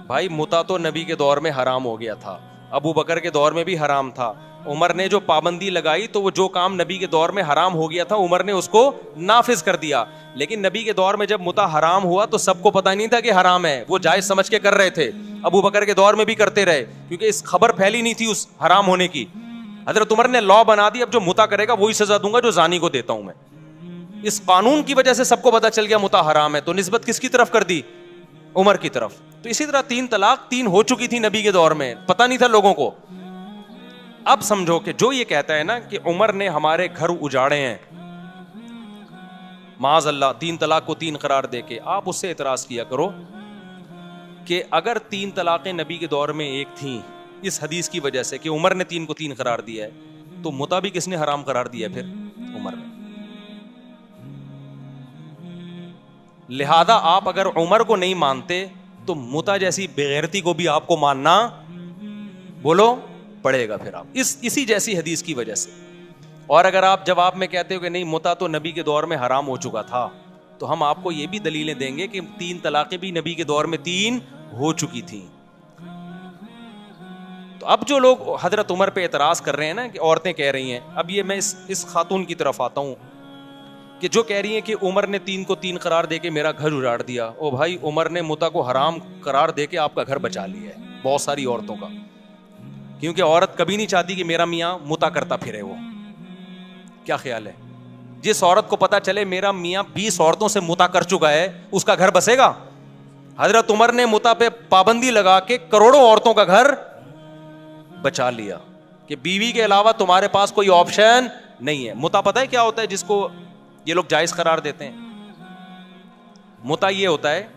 Speaker 1: بھائی متا تو نبی کے دور میں حرام ہو گیا تھا, ابو بکر کے دور میں بھی حرام تھا, عمر نے جو پابندی لگائی تو وہ جو کام نبی کے دور میں حرام ہو گیا تھا عمر نے اس کو نافذ کر دیا. لیکن نبی کے دور میں جب متا حرام ہوا تو سب کو پتہ نہیں تھا کہ حرام ہے, وہ جائز سمجھ کے کر رہے تھے. ابو بکر کے دور میں بھی کرتے رہے کیونکہ اس خبر پھیلی نہیں تھی اس حرام ہونے کی. حضرت عمر نے لا بنا دی, اب جو متا کرے گا وہی سزا دوں گا جو زانی کو دیتا ہوں میں. اس قانون کی وجہ سے سب کو پتا چل گیا متا حرام ہے, تو نسبت کس کی طرف کر دی, عمر کی طرف. تو اسی طرح 3 طلاق 3 ہو چکی تھی نبی کے دور میں, پتا نہیں تھا لوگوں کو. اب سمجھو کہ جو یہ کہتا ہے نا کہ عمر نے ہمارے گھر اجاڑے ہیں معاذ اللہ 3 طلاق کو 3 قرار دے کے, آپ اس سے اعتراض کیا کرو کہ اگر 3 طلاقیں نبی کے دور میں 1 تھیں اس حدیث کی وجہ سے کہ عمر نے 3 کو 3 قرار دیا ہے, تو متا بھی کس نے حرام قرار دیا ہے, پھر عمر نے. لہذا آپ اگر عمر کو نہیں مانتے تو متا جیسی بغیرتی کو بھی آپ کو ماننا بولو پڑے گا پھر آپ اسی جیسی حدیث کی وجہ سے. اور اگر آپ جواب میں کہتے ہو کہ نہیں متا تو نبی کے دور میں حرام ہو چکا تھا, تو ہم آپ کو یہ بھی دلیلیں دیں گے کہ 3 طلاقیں بھی نبی کے دور میں 3 ہو چکی تھیں. تو اب جو لوگ حضرت عمر پہ اعتراض کر رہے ہیں نا کہ عورتیں کہہ رہی ہیں, اب یہ میں اس خاتون کی طرف آتا ہوں کہ جو کہہ رہی ہیں کہ عمر نے 3 کو 3 قرار دے کے میرا گھر اجاڑ دیا. او بھائی عمر نے متا کو حرام قرار دے کے آپ کا گھر بچا لیا ہے بہت ساری عورتوں کا, کیونکہ عورت کبھی نہیں چاہتی کہ میرا میاں متا کرتا پھرے. وہ کیا خیال ہے, جس عورت کو پتا چلے میرا میاں 20 عورتوں سے متا کر چکا ہے اس کا گھر بسے گا؟ حضرت عمر نے متا پہ پابندی لگا کے کروڑوں عورتوں کا گھر بچا لیا کہ بیوی کے علاوہ تمہارے پاس کوئی آپشن نہیں ہے. متا پتہ ہے کیا ہوتا ہے جس کو یہ لوگ جائز قرار دیتے ہیں؟ متا یہ ہوتا ہے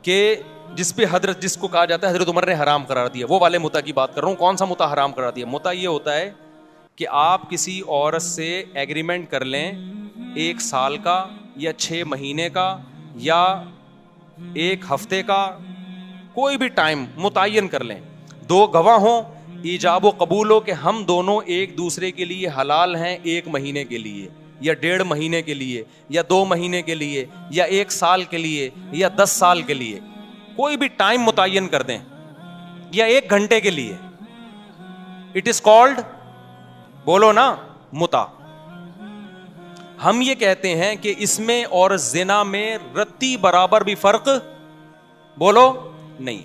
Speaker 1: کہ جس کو کہا جاتا ہے حضرت عمر نے حرام قرار دیا, وہ والے متا کی بات کر رہا ہوں. کون سا متا حرام قرار دیا؟ متا یہ ہوتا ہے کہ آپ کسی عورت سے ایگریمنٹ کر لیں 1 سال کا یا 6 مہینے کا یا 1 ہفتے کا, کوئی بھی ٹائم متعین کر لیں, 2 گواہ ہوں, ایجاب و قبول ہو کہ ہم دونوں ایک دوسرے کے لیے حلال ہیں 1 مہینے کے لیے یا 1.5 مہینے کے لیے یا 2 مہینے کے لیے یا 1 سال کے لیے یا 10 سال کے لیے, کوئی بھی ٹائم متعین کر دیں یا 1 گھنٹے کے لیے. اٹ از کالڈ, بولو نا, متا. ہم یہ کہتے ہیں کہ اس میں اور زنا میں رتی برابر بھی فرق بولو نہیں.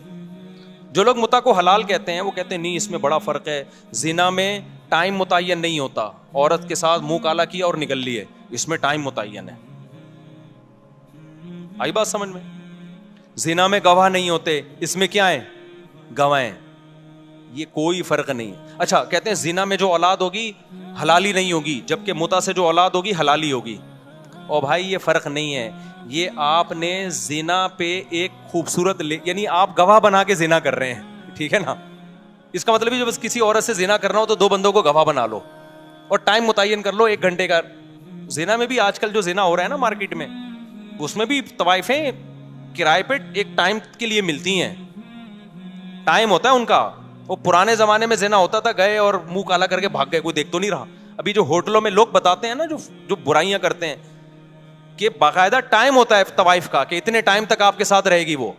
Speaker 1: جو لوگ متا کو حلال کہتے ہیں وہ کہتے ہیں نہیں اس میں بڑا فرق ہے, زنا میں ٹائم متعین نہیں ہوتا, عورت کے ساتھ منہ کالا کیا اور نکل لیے, اس میں ٹائم متعین ہے. آئی بات سمجھ میں؟ زنا میں گواہ نہیں ہوتے, اس میں کیا ہے, گواہ ہیں. یہ کوئی فرق نہیں. اچھا کہتے ہیں زنا میں جو اولاد ہوگی حلالی نہیں ہوگی, جبکہ متا سے جو اولاد ہوگی حلالی ہوگی. اور بھائی یہ فرق نہیں ہے, یہ آپ نے زنا پہ ایک خوبصورت یعنی آپ گواہ بنا کے زنا کر رہے ہیں, ٹھیک ہے نا. اس کا مطلب ہے جو بس کسی عورت سے زنا کرنا ہو تو 2 بندوں کو گواہ بنا لو اور ٹائم متعین کر لو 1 گھنٹے کا. زنا میں بھی آج کل جو زنا ہو رہا ہے نا مارکیٹ میں, اس میں بھی طوائفیں کرائے پہ ایک ٹائم کے لیے ملتی ہیں, ٹائم ہوتا ہے ان کا. وہ پرانے زمانے میں زنا ہوتا تھا, گئے اور منہ کالا کر کے بھاگ گئے, کوئی دیکھ تو نہیں رہا. ابھی جو ہوٹلوں میں لوگ بتاتے ہیں نا, جو برائیاں کرتے ہیں, کہ باقاعدہ ٹائم ہوتا ہے طوائف کا, کہ اتنے ٹائم تک آپ کے ساتھ رہے گی وہ.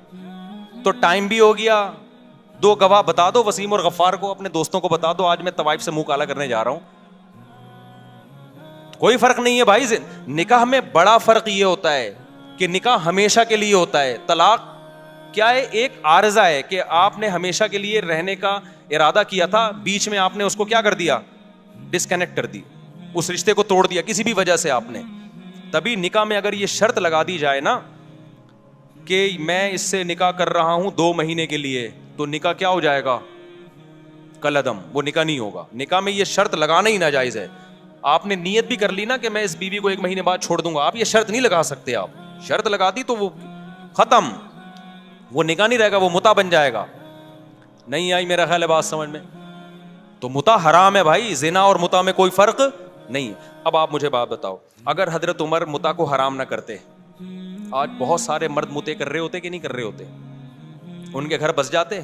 Speaker 1: تو ٹائم بھی ہو گیا, 2 گواہ بتا دو, وسیم اور غفار کو, اپنے دوستوں کو بتا دو, آج میں طوائف سے منہ کالا کرنے جا رہا ہوں. کوئی فرق نہیں ہے بھائی. نکاح میں بڑا فرق یہ ہوتا ہے کہ نکاح ہمیشہ کے لیے ہوتا ہے. طلاق کیا ہے, ایک عارضہ ہے کہ آپ نے ہمیشہ کے لیے رہنے کا ارادہ کیا تھا, بیچ میں آپ نے اس کو کیا کر دیا, ڈسکنیکٹ کر دی, اس رشتے کو توڑ دیا کسی بھی وجہ سے آپ نے. تبھی نکاح میں اگر یہ شرط لگا دی جائے نا کہ میں اس سے نکاح کر رہا ہوں 2 مہینے کے لیے, تو نکاح کیا ہو جائے گا, کالعدم, وہ نکاح نہیں ہوگا. نکاح میں یہ شرط لگانا ہی ناجائز ہے. آپ نے نیت بھی کر لی نا کہ میں اس بیوی کو 1 مہینے بعد چھوڑ دوں گا, آپ یہ شرط نہیں لگا سکتے. آپ شرط لگا دی تو وہ ختم, وہ نکاح نہیں رہے گا, وہ متع بن جائے گا. نہیں آئی میرا خیال ہے بات سمجھ میں. تو متع حرام ہے بھائی, زنا اور متع میں کوئی فرق نہیں. اب آپ مجھے بات بتاؤ, اگر حضرت عمر متع کو حرام نہ کرتے, آج بہت سارے مرد متع کر رہے ہوتے کہ نہیں کر رہے ہوتے, ان کے گھر بس جاتے.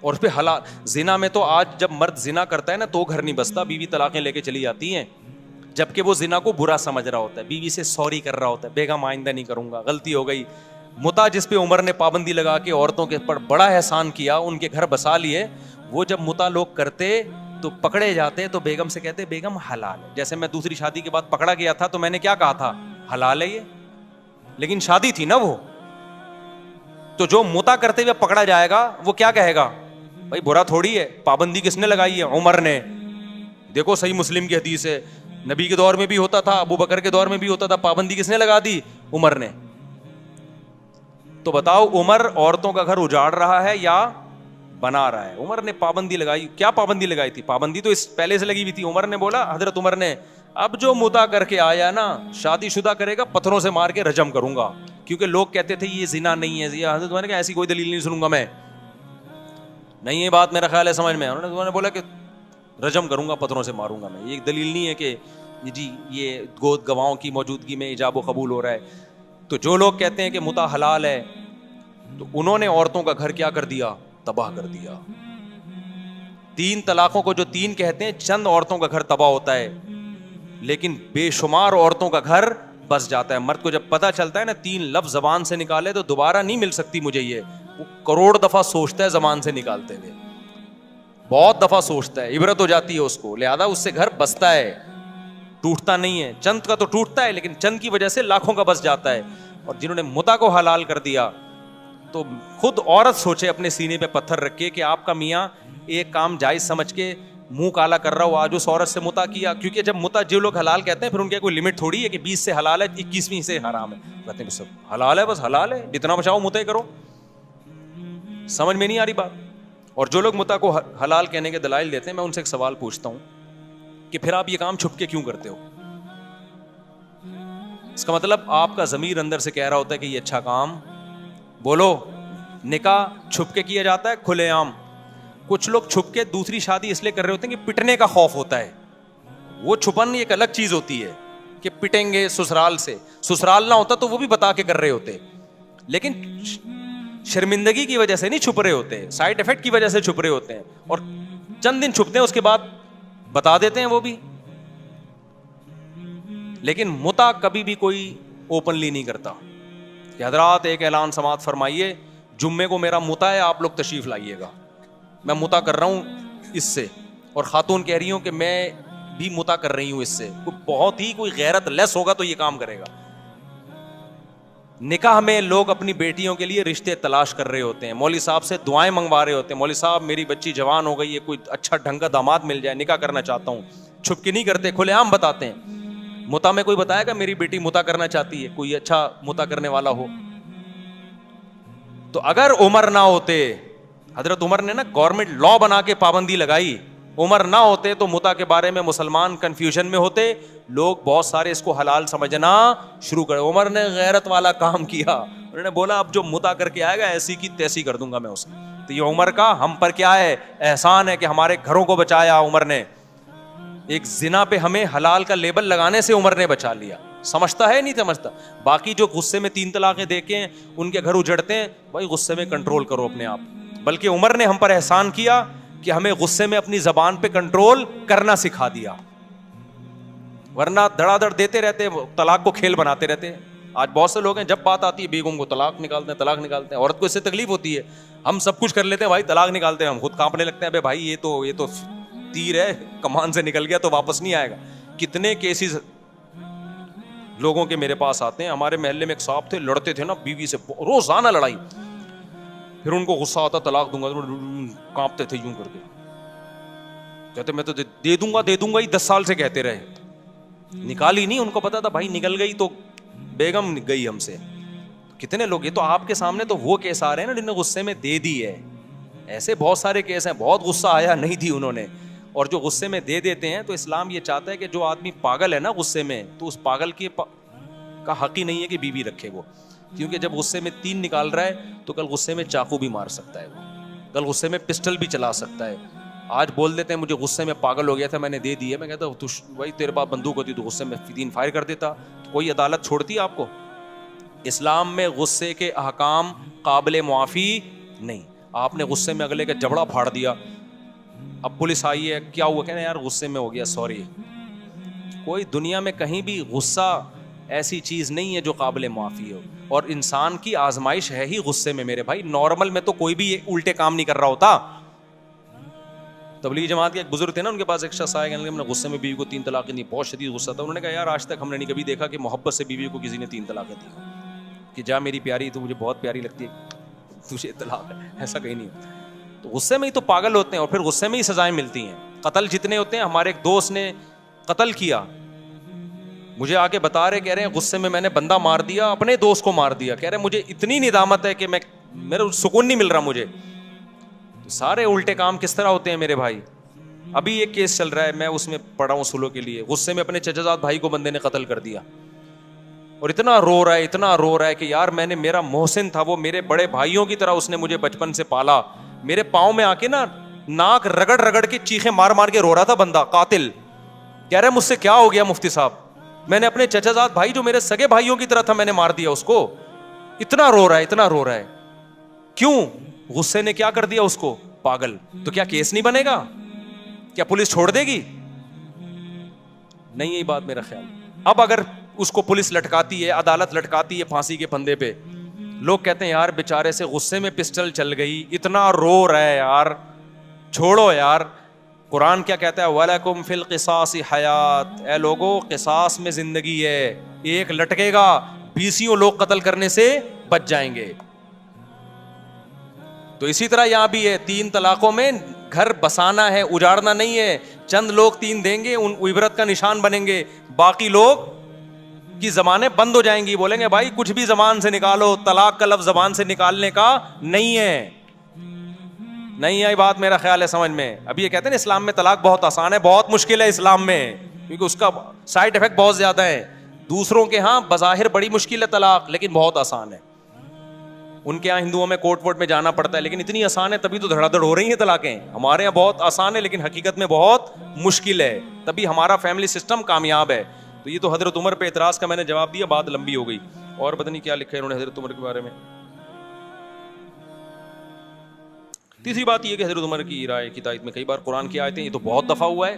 Speaker 1: اور پھر حلال زنا میں تو آج جب مرد زنا کرتا ہے نا تو گھر نہیں بستا, بیوی طلاقیں لے کے چلی جاتی ہیں, جبکہ وہ زنا کو برا سمجھ رہا ہوتا ہے, بیوی سے سوری کر رہا ہوتا ہے, بیگم آئندہ نہیں کروں گا, غلطی ہو گئی. متع جس پہ عمر نے پابندی لگا کے عورتوں کے پر بڑا احسان کیا, ان کے گھر بسا لیے, وہ جب متع لوگ کرتے تو پکڑے جاتے تو بیگم سے کہتے بیگم حلال ہے. جیسے میں دوسری شادی کے بعد پکڑا گیا تھا تو میں نے کیا کہا تھا, حلال ہے یہ, لیکن شادی تھی نا وہ. تو جو متع کرتے ہوئے پکڑا جائے گا وہ کیا کہے گا, بھائی برا تھوڑی ہے, پابندی کس نے لگائی ہے, عمر نے. دیکھو صحیح مسلم کی حدیث ہے, نبی کے دور میں بھی ہوتا تھا, ابو بکر کے دور میں بھی ہوتا تھا, پابندی کس نے لگا دی, عمر نے. تو بتاؤ عمر عورتوں کا گھر اجاڑ رہا ہے یا بنا رہا ہے؟ عمر نے پابندی لگائی. کیا پابندی لگائی تھی؟ پابندی تو اس پہلے سے لگی ہوئی تھی. عمر نے بولا, حضرت عمر نے, اب جو متع کر کے آیا نا, شادی شدہ کرے گا پتھروں سے مار کے رجم کروں گا, کیونکہ لوگ کہتے تھے یہ زنا نہیں ہے. حضرت عمر نے کہا ایسی کوئی دلیل نہیں سنوں گا میں, نہیں یہ بات میرا خیال ہے سمجھ میں. انہوں نے بولا کہ رجم کروں گا, پتھروں سے ماروں گا میں. یہ ایک دلیل نہیں ہے کہ جی یہ گود گواہوں کی موجودگی میں ایجاب و قبول ہو رہا ہے. تو جو لوگ کہتے ہیں کہ متع حلال ہے, تو انہوں نے عورتوں کا گھر کیا کر دیا, تباہ کر دیا. 3 طلاقوں کو جو 3 کہتے ہیں, چند عورتوں کا گھر تباہ ہوتا ہے, لیکن بے شمار عورتوں کا گھر بس جاتا ہے. مرد کو جب پتہ چلتا ہے نا 3 لفظ زبان سے نکالے تو دوبارہ نہیں مل سکتی مجھے یہ, وہ کروڑ دفعہ سوچتا ہے زبان سے نکالتے ہوئے, بہت دفعہ سوچتا ہے, عبرت ہو جاتی ہے اس کو, لہذا اس سے گھر بستا ہے, ٹوٹتا نہیں ہے. چند کا تو ٹوٹتا ہے, لیکن چند کی وجہ سے لاکھوں کا بس جاتا ہے. اور جنہوں نے متع کو حلال کر دیا, تو خود عورت سوچے اپنے سینے پہ پتھر رکھ کے کہ آپ کا میاں ایک کام جائز سمجھ کے منہ کالا کر رہا ہو, آج اس عورت سے متع کیا. کیونکہ جب متع جو لوگ حلال کہتے ہیں پھر ان کی کوئی لمٹ تھوڑی ہے کہ 20 سے حلال ہے 21ویں سے حرام ہے. کہتے ہیں سب حلال ہے, بس حلال ہے, جتنا بچاؤ متع کرو. سمجھ میں نہیں آ رہی بات. اور جو لوگ متع کو حلال کہنے کے دلائل دیتے ہیں, میں ان سے ایک سوال پوچھتا ہوں کہ پھر آپ یہ کام چھپ کے کیوں کرتے ہو؟ اس کا مطلب آپ کا ضمیر اندر سے کہہ رہا ہوتا ہے کہ یہ اچھا کام, بولو. نکاح چھپ کے کیا جاتا ہے, کھلے عام. کچھ لوگ چھپ کے دوسری شادی اس لیے کر رہے ہوتے ہیں کہ پٹنے کا خوف ہوتا ہے. وہ چھپن ایک الگ چیز ہوتی ہے کہ پٹیں گے سسرال سے, سسرال نہ ہوتا تو وہ بھی بتا کے کر رہے ہوتے, لیکن شرمندگی کی وجہ سے نہیں چھپ رہے ہوتے, سائڈ افیکٹ کی وجہ سے چھپ رہے ہوتے ہیں, اور چند دن چھپتے ہیں اس کے بعد بتا دیتے ہیں وہ بھی. لیکن متع کبھی بھی کوئی اوپنلی نہیں کرتا کہ حضرات ایک اعلان سماعت فرمائیے, جمعے کو میرا متع ہے, آپ لوگ تشریف لائیے گا, میں متع کر رہا ہوں اس سے. اور خاتون کہہ رہی ہوں کہ میں بھی متع کر رہی ہوں اس سے. بہت ہی کوئی غیرت لیس ہوگا تو یہ کام کرے گا. نکاح میں لوگ اپنی بیٹیوں کے لیے رشتے تلاش کر رہے ہوتے ہیں, مولوی صاحب سے دعائیں منگوا رہے ہوتے ہیں, مولوی صاحب میری بچی جوان ہو گئی ہے, کوئی اچھا ڈھنگ کا داماد مل جائے, نکاح کرنا چاہتا ہوں. چھپ کے نہیں کرتے, کھلے عام بتاتے ہیں. متع میں کوئی بتائے گا میری بیٹی متع کرنا چاہتی ہے, کوئی اچھا متع کرنے والا ہو. تو اگر عمر نہ ہوتے, حضرت عمر نے نا گورنمنٹ لا بنا کے پابندی لگائی, عمر نہ ہوتے تو متع کے بارے میں مسلمان کنفیوژن میں ہوتے, لوگ بہت سارے اس کو حلال سمجھنا شروع کرے. عمر نے غیرت والا کام کیا, انہوں نے بولا اب جو متع کر کے آئے گا ایسی کی تیسی کر دوں گا میں اسے. تو یہ عمر کا ہم پر کیا ہے, احسان ہے کہ ہمارے گھروں کو بچایا عمر نے. ایک زنا پہ ہمیں حلال کا لیبل لگانے سے عمر نے بچا لیا. سمجھتا ہے نہیں سمجھتا. باقی جو غصے میں 3 طلاقیں دے کے ان کے گھر اجڑتے ہیں, بھائی غصے میں کنٹرول کرو اپنے آپ. بلکہ عمر نے ہم پر احسان کیا کہ ہمیں غصے میں اپنی زبان پہ کنٹرول کرنا سکھا دیا, ورنہ دھڑا دھڑ دیتے رہتے, طلاق کو کھیل بناتے رہتے. آج بہت سے لوگ ہیں جب بات آتی ہے بیگم کو طلاق نکالتے ہیں, طلاق نکالتے ہیں. عورت کو اس سے تکلیف ہوتی ہے, ہم سب کچھ کر لیتے ہیں بھائی, طلاق نکالتے ہیں, ہم خود کانپنے لگتے ہیں, ابے بھائی یہ تو تیر ہے, کمان سے نکل گیا تو واپس نہیں آئے گا. کتنے کیسز لوگوں کے میرے پاس آتے ہیں. ہمارے محلے میں ایک صاحب تھے, لڑتے تھے نا بیوی سے, روزانہ لڑائی. پھر ان کو غصہ آتا, طلاق دوں گا, کانپتے تھے یوں کر کے, کہتے میں تو دے دوں گا ہی, 10 سال سے کہتے رہے, نکالی نہیں. ان کو پتا تھا بھائی نکل گئی تو بیگم گئی ہم سے. کتنے لوگ, یہ تو آپ کے سامنے تو وہ کیس آ رہے ہیں نا جنہوں نے غصے میں دے دی ہے. ایسے بہت سارے کیس ہیں, بہت غصہ آیا نہیں تھی انہوں نے, اور جو غصے میں دے دیتے ہیں. تو اسلام یہ چاہتا ہے کہ جو آدمی پاگل ہے نا غصے میں, تو اس پاگل کا حق ہی نہیں ہے کہ بیوی رکھے وہ, کیونکہ جب غصے میں 3 نکال رہا ہے تو کل غصے میں چاقو بھی مار سکتا ہے, وہ کل غصے میں پسٹل بھی چلا سکتا ہے. آج بول دیتے ہیں مجھے غصے میں پاگل ہو گیا تھا, میں نے دے دی ہے. میں کہتا ہوں بھائی تیرے پاس بندوق ہوتی تو غصے میں 3 فائر کر دیتا, کوئی عدالت چھوڑتی ہے آپ کو؟ اسلام میں غصے کے احکام قابل معافی نہیں. آپ نے غصے میں اگلے کا جبڑا پھاڑ دیا, اب پولیس آئی ہے, کیا ہوا, کہنا یار غصے میں ہو گیا, سوری. کوئی دنیا میں کہیں بھی غصہ ایسی چیز نہیں ہے جو قابل معافی ہو, اور انسان کی آزمائش ہے ہی غصے میں میرے بھائی. نارمل میں تو کوئی بھی الٹے کام نہیں کر رہا ہوتا. تبلیغ جماعت کے ایک بزرگ تھے نا, ان کے پاس ایک شخص آیا, کہنے لگے میں غصے میں بیوی کو 3 طلاقیں دی, بہت شدید غصہ تھا. انہوں نے کہا یار آج تک ہم نے نہیں کبھی دیکھا کہ محبت سے بیوی کو کسی نے 3 طلاقیں دی, کہ جا میری پیاری تو مجھے بہت پیاری لگتی ہے, تجھے طلاق ہے, ایسا کہیں نہیں. تو غصے میں ہی تو پاگل ہوتے ہیں, اور پھر غصے میں ہی سزائیں ملتی ہیں. قتل جتنے ہوتے ہیں, ہمارے ایک دوست نے قتل کیا, مجھے آ کے بتا رہے, کہہ رہے ہیں غصے میں نے بندہ مار دیا, اپنے دوست کو مار دیا. کہہ رہے مجھے اتنی ندامت ہے کہ میرا سکون نہیں مل رہا مجھے. سارے الٹے کام کس طرح ہوتے ہیں میرے بھائی. ابھی ایک کیس چل رہا ہے, میں اس میں پڑھا ہوں سلو کے لیے. غصے میں اپنے چچا زاد بھائی کو بندے نے قتل کر دیا, اور اتنا رو رہا ہے کہ یار میں نے, میرا محسن تھا وہ, میرے بڑے بھائیوں کی طرح اس نے مجھے بچپن سے پالا. میرے پاؤں میں آ کے نا ناک رگڑ رگڑ کے چیخیں مار مار کے رو رہا تھا بندہ, قاتل. کہہ رہے مجھ سے کیا ہو گیا مفتی صاحب, میں نے اپنے چچا زاد بھائی جو میرے سگے بھائیوں کی طرح تھا, میں نے مار دیا اس کو. اتنا رو رہا ہے. کیوں؟ غصے نے کیا کر دیا اس کو, پاگل. تو کیا کیس نہیں بنے گا, کیا پولیس چھوڑ دے گی؟ نہیں, یہی بات میرا خیال. اب اگر اس کو پولیس لٹکاتی ہے, عدالت لٹکاتی ہے پھانسی کے پھندے پہ, لوگ کہتے ہیں یار بیچارے سے غصے میں پسٹل چل گئی, اتنا رو رہا ہے یار, چھوڑو یار. قرآن کیا کہتا ہے, وَلَكُمْ فِي الْقِصَاصِ حَيَاةٌ, اے لوگو قصاص میں زندگی ہے. ایک لٹکے گا, 20 لوگ قتل کرنے سے بچ جائیں گے. تو اسی طرح یہاں بھی ہے, 3 طلاقوں میں گھر بسانا ہے, اجاڑنا نہیں ہے. چند لوگ 3 دیں گے, ان عبرت کا نشان بنیں گے, باقی لوگ کی زبانیں بند ہو جائیں گی, بولیں گے بھائی کچھ بھی زبان سے نکالو, طلاق کا لفظ زبان سے نکالنے کا نہیں ہے. نہیں ہے بات, میرا خیال ہے سمجھ میں. ابھی یہ کہتے ہیں اسلام میں طلاق بہت آسان ہے, بہت مشکل ہے اسلام میں, کیونکہ اس کا سائڈ افیکٹ بہت زیادہ ہے. دوسروں کے ہاں بظاہر بڑی مشکل ہے طلاق, لیکن بہت آسان ہے. ان کے یہاں ہندوؤں میں کورٹ وورٹ میں جانا پڑتا ہے, لیکن اتنی آسان ہے تبھی تو دھڑا دھڑ ہو رہی ہیں طلاقیں. ہمارے یہاں بہت آسان ہے لیکن حقیقت میں بہت مشکل ہے, تبھی ہمارا فیملی سسٹم کامیاب ہے. تو یہ تو حضرت عمر پہ اعتراض کا میں نے جواب دیا, بات لمبی ہو گئی. اور پتہ نہیں کیا لکھا ہے انہوں نے حضرت عمر کے بارے میں. تیسری بات یہ کہ حضرت عمر کی رائے کی تائید میں کئی بار قرآن کی آیتیں, یہ تو بہت دفعہ ہوا ہے.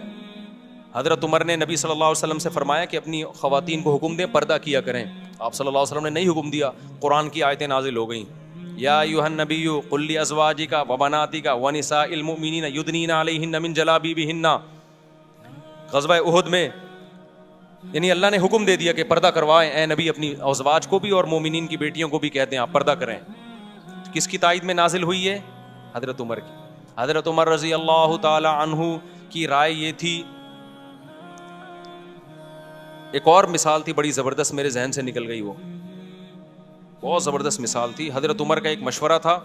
Speaker 1: حضرت عمر نے نبی صلی اللہ علیہ وسلم سے فرمایا کہ اپنی خواتین کو حکم دیں پردہ کیا کریں. آپ صلی اللہ علیہ وسلم نے نہیں حکم دیا, قرآن کی آیتیں نازل ہو گئیں. یا ایھا النبی قل لازواجک وبناتک ونساء المؤمنین یدنین علیہن من جلابیبہن. غزوہ احد میں یعنی اللہ نے حکم دے دیا کہ پردہ کروائیں اے نبی, اپنی ازواج کو بھی اور مومنین کی بیٹیوں کو بھی کہتے ہیں آپ پردہ کریں. کس کی تائید میں نازل ہوئی ہے؟ حضرت عمر کی. حضرت عمر رضی اللہ تعالی عنہ کی رائے یہ تھی. ایک اور مثال تھی بڑی زبردست, میرے ذہن سے نکل گئی, وہ بہت زبردست مثال تھی. حضرت عمر کا ایک مشورہ تھا,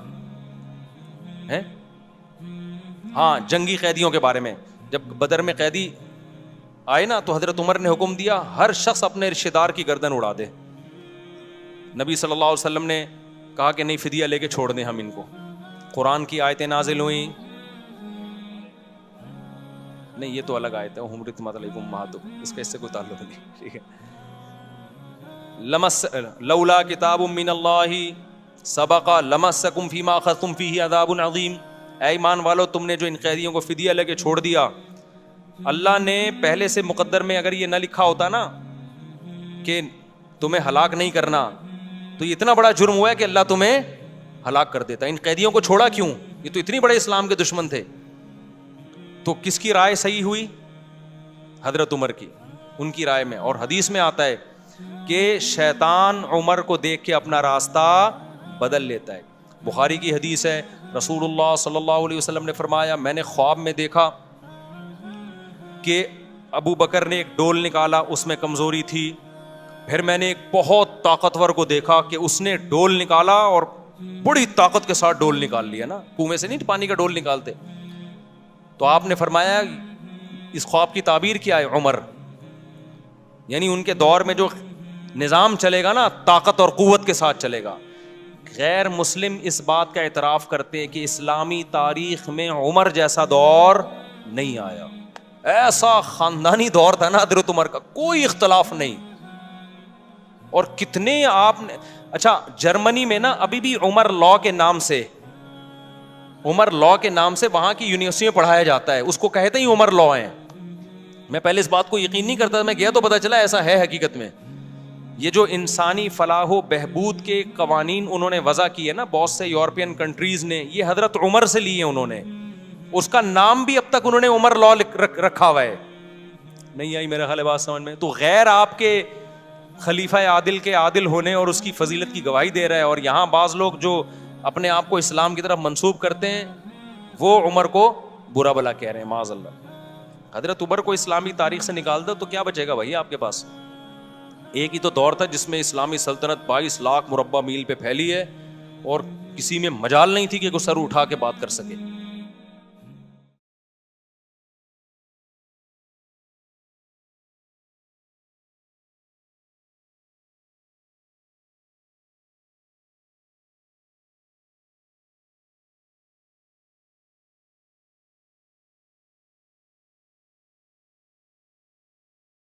Speaker 1: ہاں جنگی قیدیوں کے بارے میں. جب بدر میں قیدی آئے نا تو حضرت عمر نے حکم دیا ہر شخص اپنے رشتہ دار کی گردن اڑا دے. نبی صلی اللہ علیہ وسلم نے کہا کہ نہیں, فدیہ لے کے چھوڑ دیں ہم ان کو. قرآن کی آیتیں نازل ہوئیں. نہیں یہ تو الگ آیت ہے, حرمت علیکم امہاتکم, اس کا اس سے کوئی تعلق نہیں, ٹھیک ہے. لولا کتاب من اللہ سبق لمسکم فیما اخذتم فیہ عذاب عظیم. اے ایمان والو تم نے جو ان قیدیوں کو فدیہ لے کے چھوڑ دیا, اللہ نے پہلے سے مقدر میں اگر یہ نہ لکھا ہوتا نا کہ تمہیں ہلاک نہیں کرنا, تو یہ اتنا بڑا جرم ہوا ہے کہ اللہ تمہیں ہلاک کر دیتا. ان قیدیوں کو چھوڑا کیوں؟ یہ تو اتنی بڑے اسلام کے دشمن تھے. تو کس کی رائے صحیح ہوئی؟ حضرت عمر کی, ان کی رائے میں. اور حدیث میں آتا ہے کہ شیطان عمر کو دیکھ کے اپنا راستہ بدل لیتا ہے. بخاری کی حدیث ہے, رسول اللہ صلی اللہ علیہ وسلم نے فرمایا میں نے خواب میں دیکھا کہ ابو بکر نے ایک ڈول نکالا, اس میں کمزوری تھی. پھر میں نے ایک بہت طاقتور کو دیکھا کہ اس نے ڈول نکالا اور بڑی طاقت کے ساتھ ڈول نکال لیا نا, کنویں سے نہیں پانی کا ڈول نکالتے. تو آپ نے فرمایا اس خواب کی تعبیر کیا ہے عمر, یعنی ان کے دور میں جو نظام چلے گا نا طاقت اور قوت کے ساتھ چلے گا. غیر مسلم اس بات کا اعتراف کرتے ہیں کہ اسلامی تاریخ میں عمر جیسا دور نہیں آیا. ایسا خاندانی دور تھا نا حضرت عمر کا, کوئی اختلاف نہیں. اور کتنے آپ نے, اچھا جرمنی میں نا ابھی بھی عمر لا کے نام سے وہاں کی یونیورسٹی میں پڑھایا جاتا ہے, اس کو کہتے ہی عمر لا ہیں. میں پہلے اس بات کو یقین نہیں کرتا تھا, میں گیا تو پتا چلا ایسا ہے حقیقت میں. یہ جو انسانی فلاح و بہبود کے قوانین انہوں نے وضع کیے نا بہت سے یورپین کنٹریز نے, یہ حضرت عمر سے لیے انہوں نے. اس کا نام بھی اب تک انہوں نے عمر لا رکھا ہوا ہے. نہیں آئی میرا خیال ہے بات سمجھ میں؟ تو غیر آپ کے خلیفہ عادل کے عادل ہونے اور اس کی فضیلت کی گواہی دے رہا ہے, اور یہاں بعض لوگ جو اپنے آپ کو اسلام کی طرف منسوب کرتے ہیں وہ عمر کو برا بلا کہہ رہے ہیں معاذ اللہ. حضرت عمر کو اسلامی تاریخ سے نکال دو تو کیا بچے گا بھائی آپ کے پاس؟ ایک ہی تو دور تھا جس میں اسلامی سلطنت 22 لاکھ مربع میل پہ پھیلی ہے اور کسی میں مجال نہیں تھی کہ کوئی سر اٹھا کے بات کر سکے.